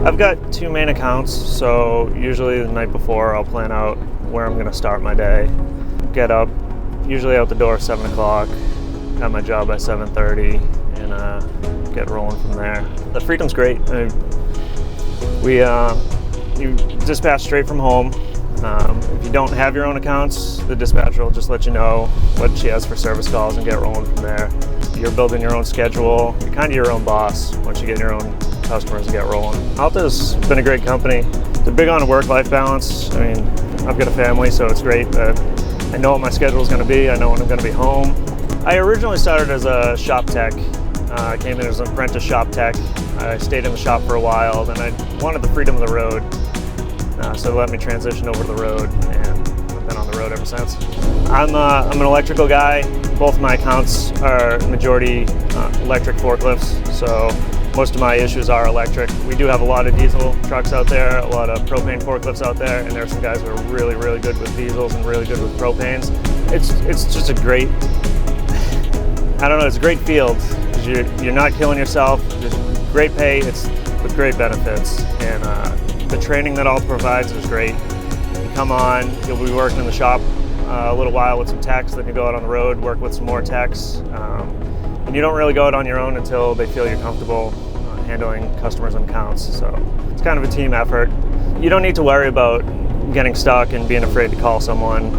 I've got two main accounts, so usually the night before I'll plan out where I'm going to start my day. Get up, usually out the door 7 o'clock, at my job by 7:30, and get rolling from there. The freedom's great. You dispatch straight from home. If you don't have your own accounts, the dispatcher will just let you know what she has for service calls and get rolling from there. You're building your own schedule. You're kind of your own boss once you get your own customers and get rolling. Alta's been a great company. They're big on a work-life balance. I mean, I've got a family, so it's great that I know what my schedule is going to be. I know when I'm going to be home. I originally started as a shop tech. I came in as an apprentice shop tech. I stayed in the shop for a while, then I wanted the freedom of the road. So they let me transition over to the road, and I've been on the road ever since. I'm an electrical guy. Both my accounts are majority electric forklifts, so most of my issues are electric. We do have a lot of diesel trucks out there, a lot of propane forklifts out there, and there are some guys who are really, really good with diesels and really good with propanes. It's just a great, I don't know, it's a great field. You're not killing yourself. There's great pay. It's with great benefits, and the training that Alta provides is great. You come on, you'll be working in the shop a little while with some techs, then you go out on the road, work with some more techs, and you don't really go out on your own until they feel you're comfortable handling customers and accounts. So it's kind of a team effort. You don't need to worry about getting stuck and being afraid to call someone.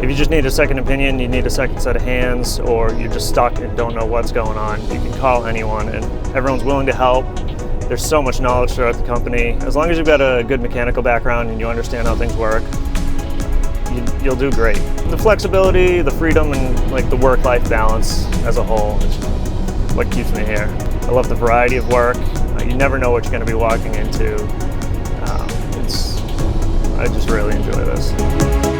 If you just need a second opinion, you need a second set of hands, or you're just stuck and don't know what's going on, you can call anyone, and everyone's willing to help. There's so much knowledge throughout the company. As long as you've got a good mechanical background and you understand how things work, you'll do great. The flexibility, the freedom, and like the work-life balance as a whole is what keeps me here. I love the variety of work. You never know what you're going to be walking into. I just really enjoy this.